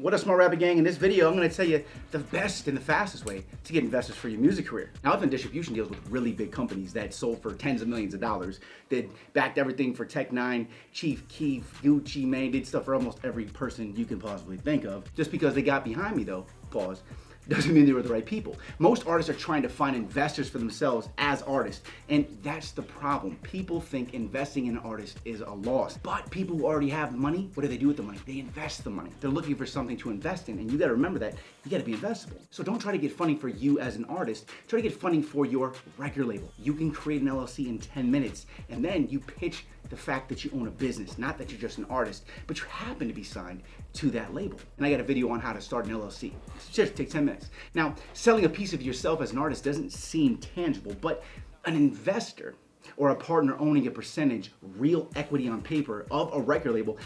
What up, Smart Rapper Gang? In this video, I'm going to tell you the best and the fastest way to get investors for your music career. Now, I've done distribution deals with really big companies that sold for tens of millions of dollars, that backed everything for Tech Nine, Chief Keef, Gucci Mane, did stuff for almost every person you can possibly think of. Just because they got behind me, though, pause, doesn't mean they were the right people. Most artists are trying to find investors for themselves as artists, and that's the problem. People think investing in an artist is a loss, but people who already have money, what do they do with the money? They invest the money. They're looking for something to invest in, and you gotta remember that you gotta be investable. So don't try to get funding for you as an artist, try to get funding for your record label. You can create an LLC in 10 minutes, and then you pitch the fact that you own a business, not that you're just an artist, but you happen to be signed to that label. And I got a video on how to start an LLC. It just takes 10 minutes. Now, selling a piece of yourself as an artist doesn't seem tangible, but an investor or a partner owning a percentage, real equity on paper of a record label,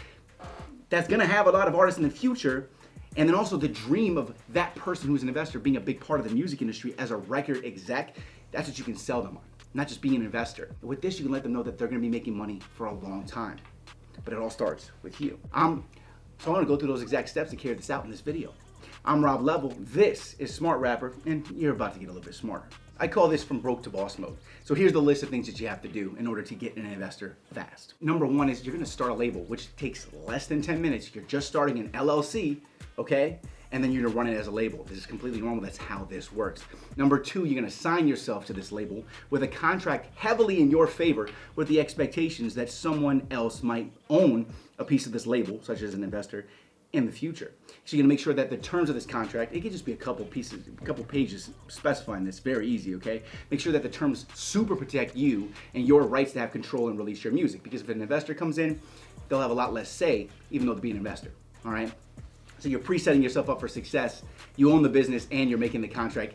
that's gonna have a lot of artists in the future. And then also the dream of that person who's an investor being a big part of the music industry as a record exec, that's what you can sell them on. Not just being an investor. With this, you can let them know that they're gonna be making money for a long time. But it all starts with you. So I'm gonna go through those exact steps to carry this out in this video. I'm Rob Level, this is Smart Rapper, and you're about to get a little bit smarter. I call this from broke to boss mode. So here's the list of things that you have to do in order to get an investor fast. Number one is you're gonna start a label, which takes less than 10 minutes. You're just starting an LLC, okay? And then you're gonna run it as a label. This is completely normal, that's how this works. Number two, you're gonna sign yourself to this label with a contract heavily in your favor with the expectations that someone else might own a piece of this label, such as an investor, in the future. So you're gonna make sure that the terms of this contract, it could just be a couple pages specifying this, very easy, okay? Make sure that the terms super protect you and your rights to have control and release your music, because if an investor comes in, they'll have a lot less say, even though they're being an investor, all right? So you're pre-setting yourself up for success. You own the business and you're making the contract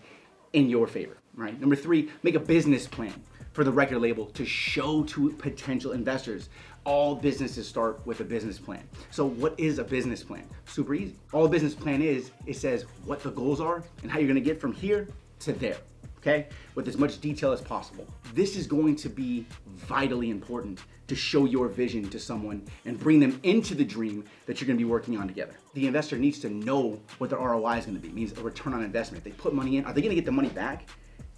in your favor, right? Number three, make a business plan for the record label to show to potential investors. All businesses start with a business plan. So what is a business plan? Super easy. All a business plan is, it says what the goals are and how you're gonna get from here to there, okay? With as much detail as possible. This is going to be vitally important to show your vision to someone and bring them into the dream that you're gonna be working on together. The investor needs to know what their ROI is gonna be, it means a return on investment. If they put money in, are they gonna get the money back?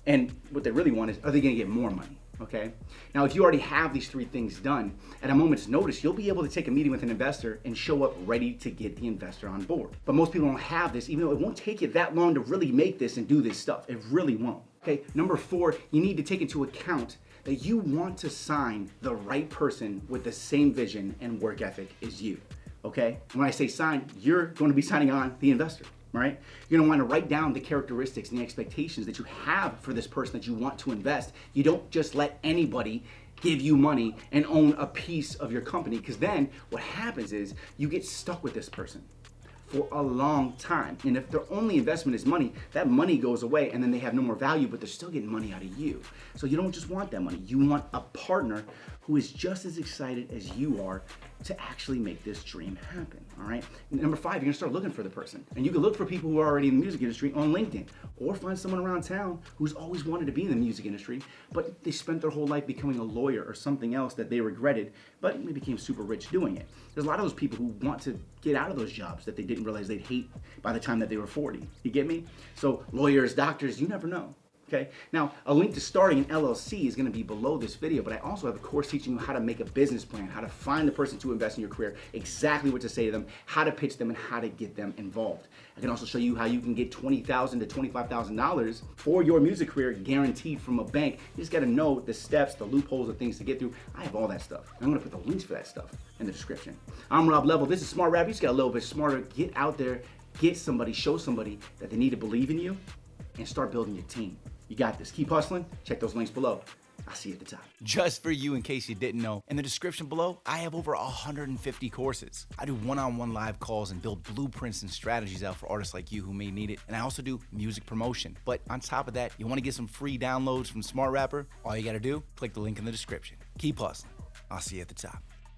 And what they really want is, are they gonna get more money? Okay. Now, if you already have these three things done, at a moment's notice, you'll be able to take a meeting with an investor and show up ready to get the investor on board. But most people don't have this, even though it won't take you that long to really make this and do this stuff. It really won't. Okay. Number four, you need to take into account that you want to sign the right person with the same vision and work ethic as you. Okay. And when I say sign, you're going to be signing on the investor. Right? You're gonna wanna write down the characteristics and the expectations that you have for this person that you want to invest. You don't just let anybody give you money and own a piece of your company, because then what happens is you get stuck with this person for a long time. And if their only investment is money, that money goes away and then they have no more value, but they're still getting money out of you. So you don't just want that money. You want a partner who is just as excited as you are to actually make this dream happen, all right? Number five, you're gonna start looking for the person. And you can look for people who are already in the music industry on LinkedIn, or find someone around town who's always wanted to be in the music industry, but they spent their whole life becoming a lawyer or something else that they regretted, but they became super rich doing it. There's a lot of those people who want to get out of those jobs that they didn't realize they'd hate by the time that they were 40. You get me? So lawyers, doctors, you never know. Okay. Now, a link to starting an LLC is going to be below this video, but I also have a course teaching you how to make a business plan, how to find the person to invest in your career, exactly what to say to them, how to pitch them, and how to get them involved. I can also show you how you can get $20,000 to $25,000 for your music career guaranteed from a bank. You just got to know the steps, the loopholes, the things to get through. I have all that stuff. I'm going to put the links for that stuff in the description. I'm Rob Level. This is Smart Rap. You just got a little bit smarter. Get out there, get somebody, show somebody that they need to believe in you, and start building your team. You got this. Keep hustling. Check those links below. I'll see you at the top. Just for you, in case you didn't know, in the description below, I have over 150 courses. I do one-on-one live calls and build blueprints and strategies out for artists like you who may need it. And I also do music promotion. But on top of that, you want to get some free downloads from Smart Rapper? All you got to do, click the link in the description. Keep hustling. I'll see you at the top.